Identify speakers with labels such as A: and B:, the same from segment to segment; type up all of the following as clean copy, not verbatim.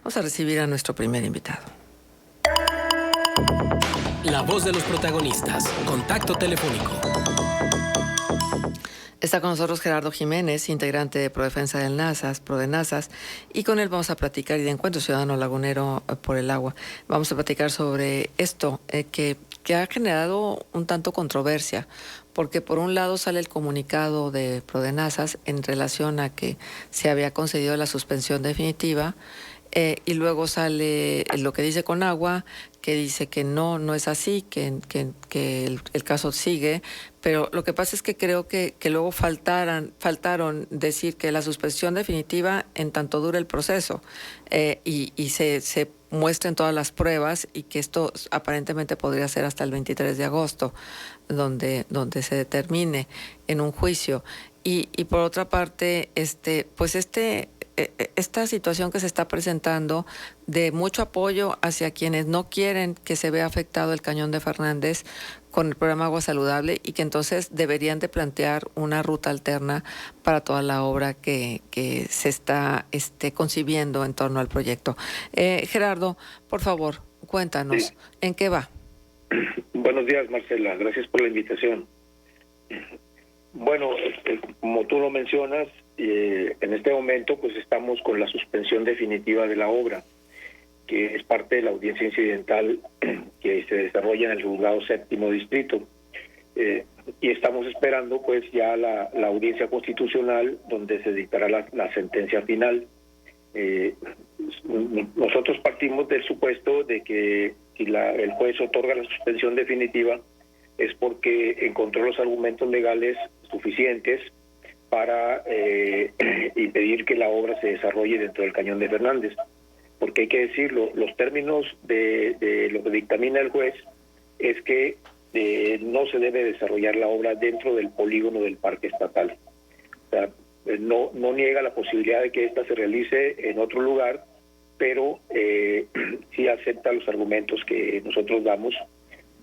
A: Vamos a recibir a nuestro primer invitado.
B: La voz de los protagonistas. Contacto telefónico.
A: Está con nosotros Gerardo Jiménez, integrante de Prodefensa del NASAS, ProDeNASAS, y con él vamos a platicar, y de Encuentro Ciudadano Lagunero por el Agua, vamos a platicar sobre esto que ha generado un tanto controversia, porque por un lado sale el comunicado de ProDeNASAS en relación a que se había concedido la suspensión definitiva, y luego sale lo que dice Conagua, que dice que no es así, que el caso sigue, pero lo que pasa es que creo que luego faltaron decir que la suspensión definitiva en tanto dure el proceso, y se muestren todas las pruebas, y que esto aparentemente podría ser hasta el 23 de agosto, donde se determine en un juicio. Y por otra parte, esta situación que se está presentando de mucho apoyo hacia quienes no quieren que se vea afectado el Cañón de Fernández con el programa Agua Saludable, y que entonces deberían de plantear una ruta alterna para toda la obra que se está concibiendo en torno al proyecto. Gerardo, por favor, cuéntanos,
C: Sí.
A: ¿en qué va?
C: Buenos días, Marcela. Gracias por la invitación. Bueno, como tú lo mencionas, en este momento pues estamos con la suspensión definitiva de la obra, que es parte de la audiencia incidental que se desarrolla en el juzgado séptimo distrito. Y estamos esperando pues ya la audiencia constitucional, donde se dictará la sentencia final. Nosotros partimos del supuesto de que si el juez otorga la suspensión definitiva es porque encontró los argumentos legales suficientes para impedir que la obra se desarrolle dentro del Cañón de Fernández. Porque hay que decirlo, los términos de lo que dictamina el juez es que no se debe desarrollar la obra dentro del polígono del parque estatal. O sea, no niega la posibilidad de que ésta se realice en otro lugar, pero sí acepta los argumentos que nosotros damos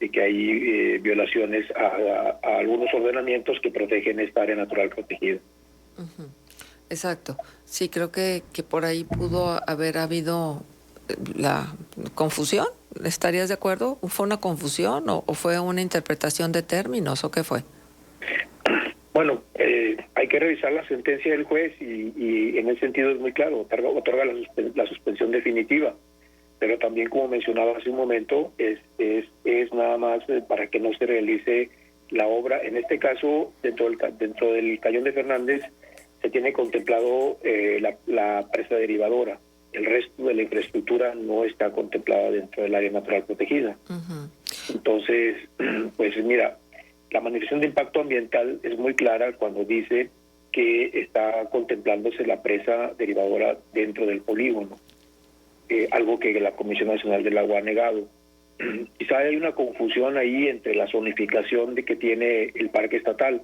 C: de que hay violaciones a algunos ordenamientos que protegen esta área natural protegida.
A: Uh-huh. Exacto. Sí, creo que por ahí pudo haber habido la confusión. ¿Estarías de acuerdo? ¿Fue una confusión o fue una interpretación de términos o qué fue?
C: Bueno, hay que revisar la sentencia del juez y en ese sentido es muy claro, otorga la suspensión definitiva. Pero también, como mencionaba hace un momento, es nada más para que no se realice la obra. En este caso, dentro del Cañón de Fernández, se tiene contemplado la presa derivadora. El resto de la infraestructura no está contemplada dentro del área natural protegida.
A: Uh-huh.
C: Entonces, pues mira, la manifestación de impacto ambiental es muy clara cuando dice que está contemplándose la presa derivadora dentro del polígono. Algo que la Comisión Nacional del Agua ha negado. Quizá hay una confusión ahí entre la zonificación de que tiene el parque estatal.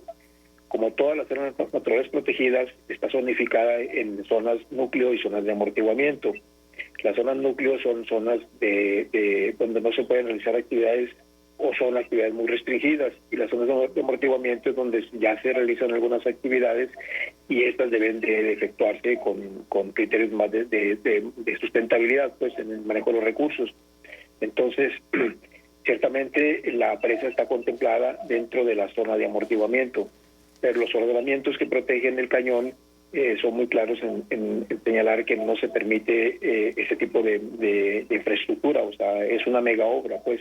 C: Como todas las zonas naturales protegidas, está zonificada en zonas núcleo y zonas de amortiguamiento. Las zonas núcleo son zonas de donde no se pueden realizar actividades o son actividades muy restringidas, y las zonas de amortiguamiento es donde ya se realizan algunas actividades, y estas deben de efectuarse con criterios más de sustentabilidad pues en el manejo de los recursos. Entonces, ciertamente la presa está contemplada dentro de la zona de amortiguamiento, pero los ordenamientos que protegen el cañón son muy claros en señalar que no se permite ese tipo de infraestructura. O sea, es una mega obra pues.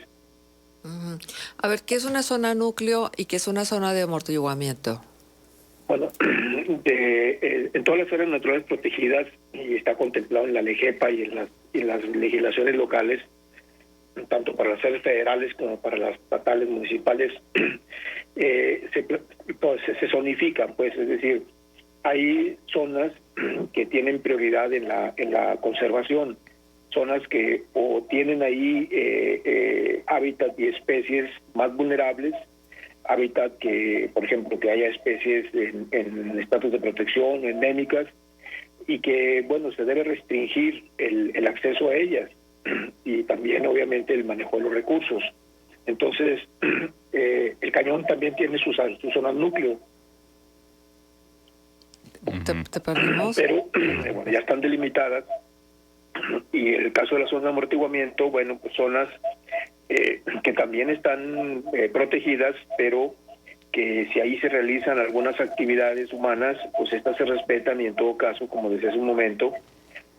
A: Uh-huh. A ver, ¿qué es una zona núcleo y qué es una zona de amortiguamiento?
C: Bueno, en todas las áreas naturales protegidas, y está contemplado en la LEGEPA y en las legislaciones locales, tanto para las áreas federales como para las estatales, municipales, se zonifican, pues, es decir, hay zonas que tienen prioridad en la conservación, zonas que o tienen ahí hábitat y especies más vulnerables, hábitat que, por ejemplo, que haya especies en estatus de protección, endémicas, y que, bueno, se debe restringir el acceso a ellas y también, obviamente, el manejo de los recursos. Entonces, el cañón también tiene sus zonas núcleo.
A: ¿Te perdimos?
C: Pero, bueno, ya están delimitadas Y el caso de las zonas de amortiguamiento, bueno, pues zonas que también están protegidas, pero que si ahí se realizan algunas actividades humanas, pues estas se respetan y en todo caso, como decía hace un momento,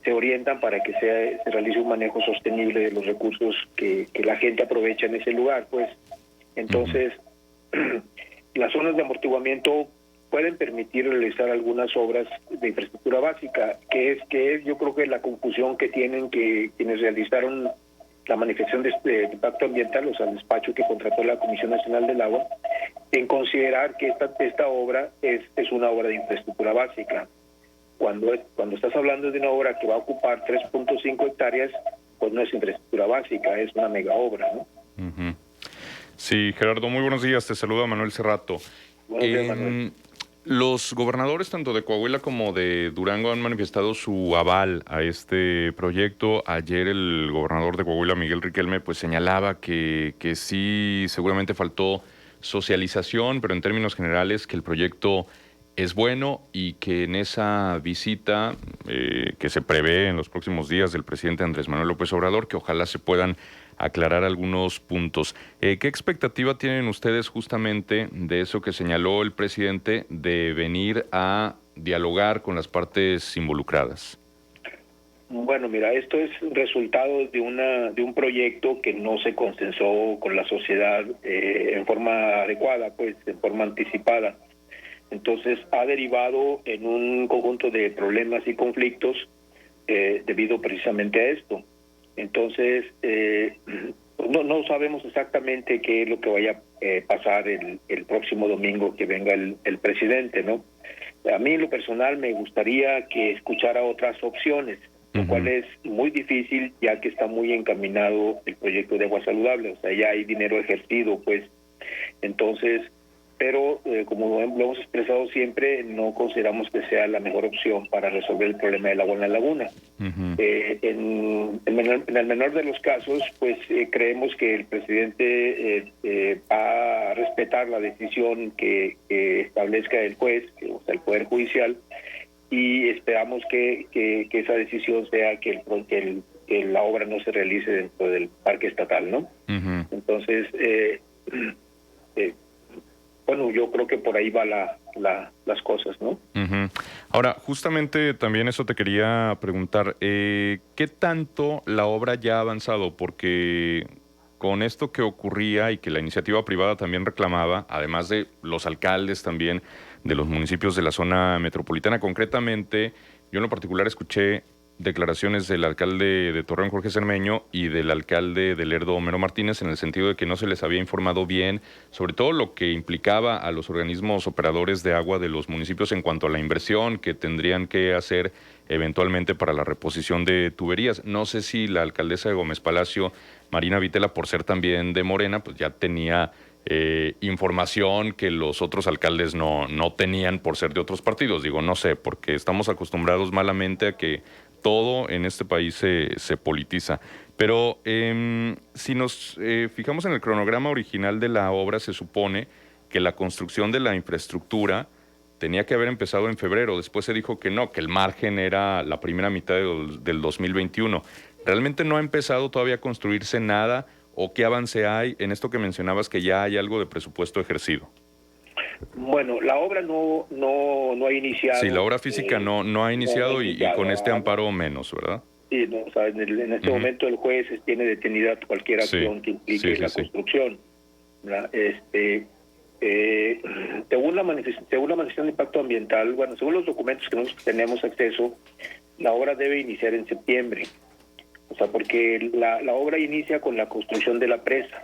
C: se orientan para que se realice un manejo sostenible de los recursos que la gente aprovecha en ese lugar. Pues entonces, las zonas de amortiguamiento pueden permitir realizar algunas obras de infraestructura básica, que es yo creo que la confusión que tienen que quienes realizaron la manifestación de impacto ambiental, o sea, el despacho que contrató la Comisión Nacional del Agua, en considerar que esta obra es una obra de infraestructura básica. Cuando estás hablando de una obra que va a ocupar 3.5 hectáreas, pues no es infraestructura básica, es una mega obra, ¿no?
D: Uh-huh. Sí, Gerardo, muy buenos días. Te saluda Manuel Cerrato.
C: Buenos días, Manuel.
D: Los gobernadores tanto de Coahuila como de Durango han manifestado su aval a este proyecto. Ayer el gobernador de Coahuila, Miguel Riquelme, pues señalaba que sí, seguramente faltó socialización, pero en términos generales que el proyecto es bueno y que en esa visita que se prevé en los próximos días del presidente Andrés Manuel López Obrador, que ojalá se puedan aclarar algunos puntos. ¿Qué expectativa tienen ustedes justamente de eso que señaló el presidente de venir a dialogar con las partes involucradas?
C: Bueno, mira, esto es resultado de un proyecto que no se consensó con la sociedad en forma adecuada, pues en forma anticipada. Entonces ha derivado en un conjunto de problemas y conflictos debido precisamente a esto. Entonces, no sabemos exactamente qué es lo que vaya a pasar el próximo domingo que venga el presidente, ¿no? A mí en lo personal me gustaría que escuchara otras opciones, lo cual es muy difícil ya que está muy encaminado el proyecto de agua saludable, o sea, ya hay dinero ejercido, pues. Entonces, pero como lo hemos expresado siempre, no consideramos que sea la mejor opción para resolver el problema del agua en la laguna. En el menor de los casos, pues creemos que el presidente va a respetar la decisión que establezca el juez, o sea, el Poder Judicial, y esperamos que esa decisión sea que la obra no se realice dentro del parque estatal, ¿no? Entonces, bueno, yo creo que por ahí va las cosas, ¿no?
D: Ahora, justamente también eso te quería preguntar, ¿qué tanto la obra ya ha avanzado? Porque con esto que ocurría y que la iniciativa privada también reclamaba, además de los alcaldes también de los municipios de la zona metropolitana, concretamente, yo en lo particular escuché declaraciones del alcalde de Torreón, Jorge Cermeño, y del alcalde de Lerdo, Homero Martínez, en el sentido de que no se les había informado bien sobre todo lo que implicaba a los organismos operadores de agua de los municipios en cuanto a la inversión que tendrían que hacer eventualmente para la reposición de tuberías. No sé si la alcaldesa de Gómez Palacio, Marina Vitela, por ser también de Morena, pues ya tenía información que los otros alcaldes no tenían por ser de otros partidos. Digo, no sé, porque estamos acostumbrados malamente a que todo en este país se politiza. Pero si nos fijamos en el cronograma original de la obra, se supone que la construcción de la infraestructura tenía que haber empezado en febrero. Después se dijo que no, que el margen era la primera mitad del 2021. ¿Realmente no ha empezado todavía a construirse nada? ¿O qué avance hay en esto que mencionabas que ya hay algo de presupuesto ejercido?
C: Bueno, la obra no ha iniciado.
D: Sí, la obra física no ha iniciado, y con este amparo menos, ¿verdad?
C: Sí, no, o sea, en este momento el juez tiene detenida cualquier acción que implique la construcción, ¿verdad? Según la manifestación de impacto ambiental, bueno, según los documentos que nosotros tenemos acceso, la obra debe iniciar en septiembre. O sea, porque la obra inicia con la construcción de la presa.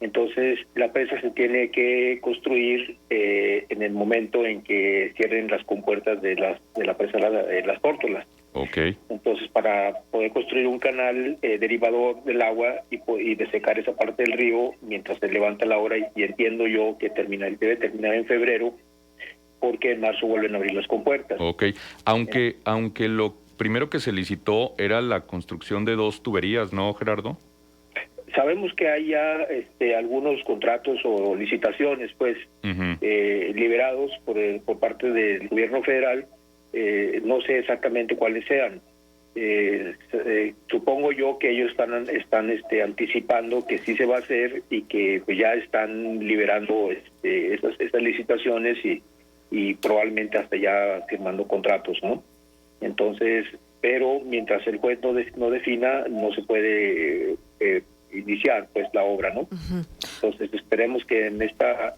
C: Entonces, la presa se tiene que construir en el momento en que cierren las compuertas de la presa, las tórtolas.
D: Okay.
C: Entonces, para poder construir un canal derivador del agua y desecar esa parte del río mientras se levanta la obra, y entiendo yo que debe terminar en febrero, porque en marzo vuelven a abrir las compuertas.
D: Okay. Aunque lo primero que se licitó era la construcción de 2 tuberías, ¿no, Gerardo?
C: Sabemos que hay ya algunos contratos o licitaciones, pues, liberados por parte del gobierno federal. No sé exactamente cuáles sean, supongo yo que ellos están anticipando que sí se va a hacer y que pues, ya están liberando esas licitaciones y probablemente hasta ya firmando contratos, ¿no? Entonces, pero mientras el juez no defina, no se puede iniciar pues la obra, ¿no?
A: Ujú.
C: Entonces esperemos que en esta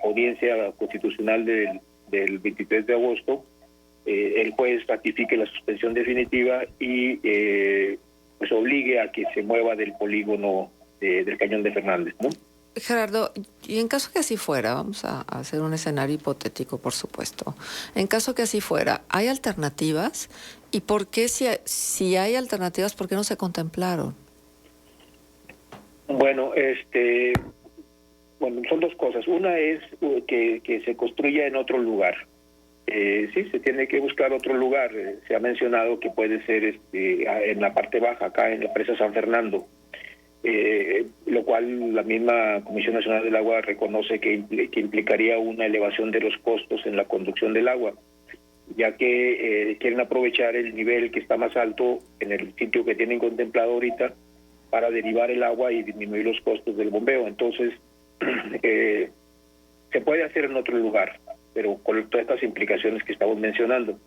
C: audiencia constitucional del 23 de agosto el juez ratifique la suspensión definitiva y pues obligue a que se mueva del polígono del Cañón de Fernández, ¿no?
A: Gerardo, y en caso que así fuera, vamos a hacer un escenario hipotético, por supuesto. En caso que así fuera, ¿hay alternativas? ¿Y por qué, si hay alternativas, por qué no se contemplaron?
C: Bueno, son dos cosas. Una es que se construya en otro lugar. Sí, se tiene que buscar otro lugar. Se ha mencionado que puede ser en la parte baja, acá en la presa San Fernando. Lo cual la misma Comisión Nacional del Agua reconoce que implicaría una elevación de los costos en la conducción del agua, ya que quieren aprovechar el nivel que está más alto en el sitio que tienen contemplado ahorita para derivar el agua y disminuir los costos del bombeo. Entonces, se puede hacer en otro lugar, pero con todas estas implicaciones que estamos mencionando,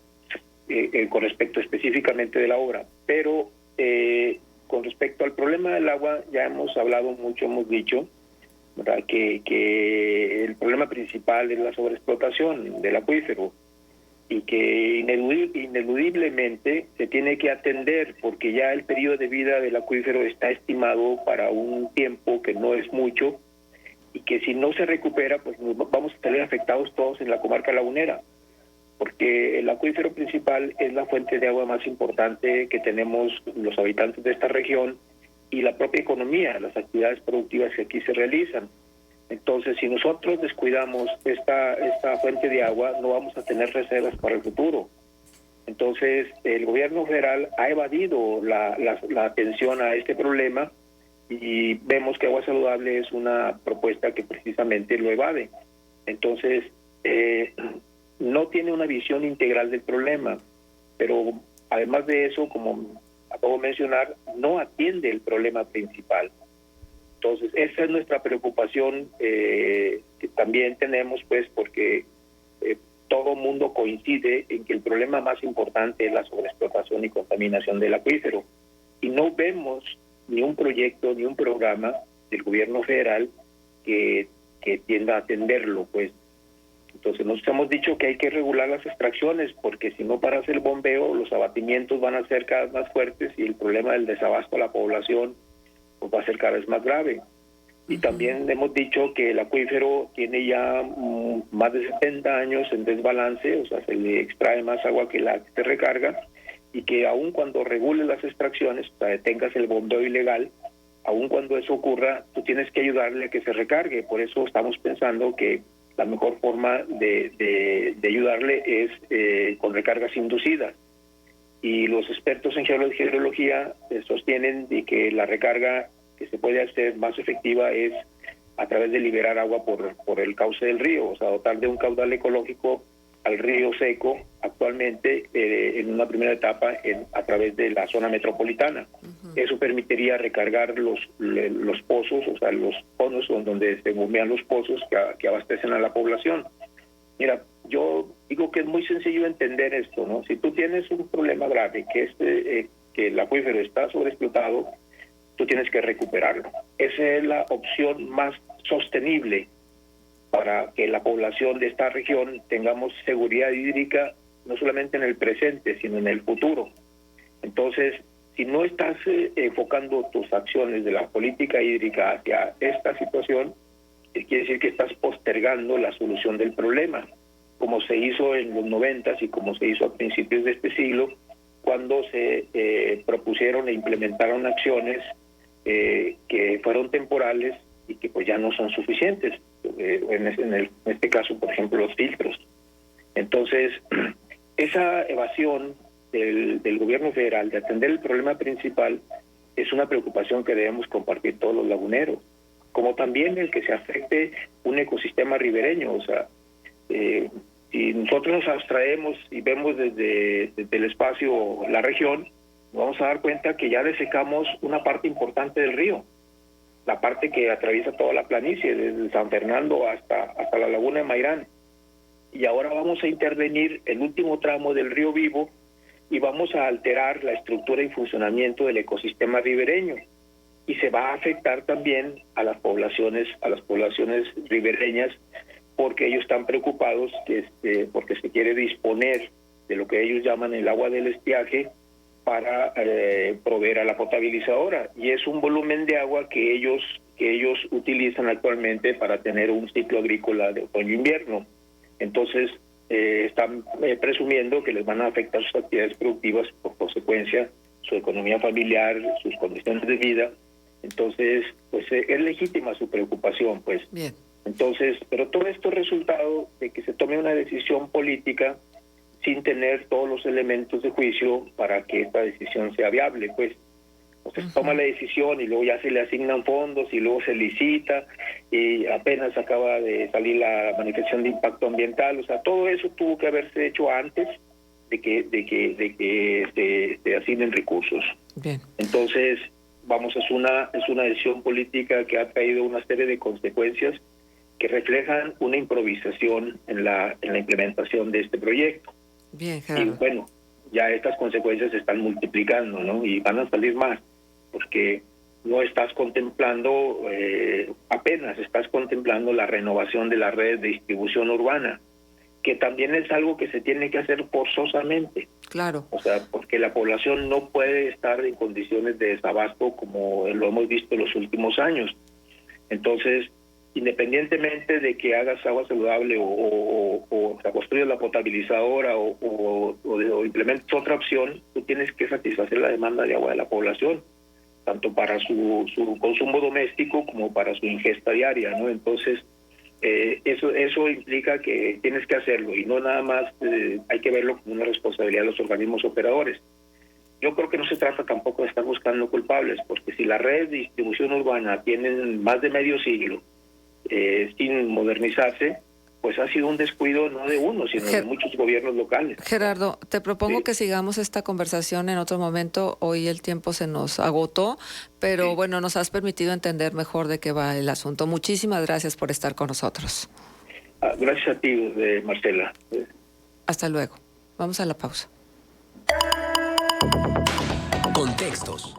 C: con respecto específicamente de la obra. Pero con respecto al problema del agua, ya hemos hablado mucho, hemos dicho, ¿verdad?, que el problema principal es la sobreexplotación del acuífero y que ineludiblemente se tiene que atender porque ya el periodo de vida del acuífero está estimado para un tiempo que no es mucho y que si no se recupera, pues vamos a salir afectados todos en la comarca lagunera, porque el acuífero principal es la fuente de agua más importante que tenemos los habitantes de esta región y la propia economía, las actividades productivas que aquí se realizan. Entonces, si nosotros descuidamos esta fuente de agua, no vamos a tener reservas para el futuro. Entonces, el gobierno federal ha evadido la atención a este problema y vemos que Agua Saludable es una propuesta que precisamente lo evade. Entonces, no tiene una visión integral del problema, pero además de eso, como acabo de mencionar, no atiende el problema principal. Entonces, esa es nuestra preocupación que también tenemos, pues, porque todo mundo coincide en que el problema más importante es la sobreexplotación y contaminación del acuífero. Y no vemos ni un proyecto ni un programa del gobierno federal que tienda a atenderlo, pues. Entonces nos hemos dicho que hay que regular las extracciones porque si no paras el bombeo, los abatimientos van a ser cada vez más fuertes y el problema del desabasto a la población pues, va a ser cada vez más grave. Y también hemos dicho que el acuífero tiene ya más de 70 años en desbalance, o sea, se le extrae más agua que la que se recarga y que aun cuando regule las extracciones, o sea, detengas el bombeo ilegal, aun cuando eso ocurra, tú tienes que ayudarle a que se recargue. Por eso estamos pensando que la mejor forma de ayudarle es con recargas inducidas. Y los expertos en hidrología sostienen de que la recarga que se puede hacer más efectiva es a través de liberar agua por el cauce del río, o sea, dotar de un caudal ecológico al río seco actualmente en una primera etapa a través de la zona metropolitana. Eso permitiría recargar los pozos, o sea, los conos donde se bombean los pozos que abastecen a la población. Mira, yo digo que es muy sencillo entender esto, ¿no? Si tú tienes un problema grave, que es que el acuífero está sobreexplotado, tú tienes que recuperarlo. Esa es la opción más sostenible para que la población de esta región tengamos seguridad hídrica no solamente en el presente, sino en el futuro. Entonces, si no estás enfocando tus acciones de la política hídrica hacia esta situación, quiere decir que estás postergando la solución del problema, como se hizo en los 90s y como se hizo a principios de este siglo, cuando se propusieron e implementaron acciones que fueron temporales y que pues ya no son suficientes. En este caso, por ejemplo, los filtros. Entonces, esa evasión del gobierno federal de atender el problema principal es una preocupación que debemos compartir todos los laguneros, como también el que se afecte un ecosistema ribereño. O sea, Si nosotros nos abstraemos y vemos desde el espacio la región, nos vamos a dar cuenta que ya desecamos una parte importante del río, la parte que atraviesa toda la planicie, desde San Fernando hasta la laguna de Mairán. Y ahora vamos a intervenir el último tramo del río Vivo y vamos a alterar la estructura y funcionamiento del ecosistema ribereño. Y se va a afectar también a las poblaciones ribereñas, porque ellos están preocupados porque se quiere disponer de lo que ellos llaman el agua del estiaje para proveer a la potabilizadora, y es un volumen de agua que ellos utilizan actualmente para tener un ciclo agrícola de otoño-invierno. Entonces están presumiendo que les van a afectar sus actividades productivas, por consecuencia su economía familiar, sus condiciones de vida. Entonces pues es legítima su preocupación, pues.
A: Bien.
C: Entonces, pero todo esto es resultado de que se tome una decisión política sin tener todos los elementos de juicio para que esta decisión sea viable, pues. O sea, se toma la decisión y luego ya se le asignan fondos y luego se licita y apenas acaba de salir la manifestación de impacto ambiental. O sea, todo eso tuvo que haberse hecho antes de que se asignen recursos.
A: Bien.
C: Entonces, vamos, es una decisión política que ha traído una serie de consecuencias que reflejan una improvisación en la implementación de este proyecto.
A: Bien, Gerardo.
C: Y bueno, ya estas consecuencias se están multiplicando, ¿no? Y van a salir más, porque no estás contemplando, apenas estás contemplando la renovación de la red de distribución urbana, que también es algo que se tiene que hacer forzosamente.
A: Claro.
C: O sea, porque la población no puede estar en condiciones de desabasto como lo hemos visto en los últimos años. Entonces, independientemente de que hagas agua saludable o construyas la potabilizadora o implementes otra opción, tú tienes que satisfacer la demanda de agua de la población, tanto para su consumo doméstico como para su ingesta diaria, ¿no? Entonces, eso implica que tienes que hacerlo y no nada más hay que verlo como una responsabilidad de los organismos operadores. Yo creo que no se trata tampoco de estar buscando culpables, porque si la red de distribución urbana tiene más de medio siglo sin modernizarse, pues ha sido un descuido no de uno, sino de muchos gobiernos locales.
A: Gerardo, te propongo
C: Sí.
A: que sigamos esta conversación en otro momento. Hoy el tiempo se nos agotó, pero
C: Sí.
A: bueno, nos has permitido entender mejor de qué va el asunto. Muchísimas gracias por estar con nosotros.
C: Gracias a ti, Marcela.
A: Hasta luego. Vamos a la pausa.
B: Contextos.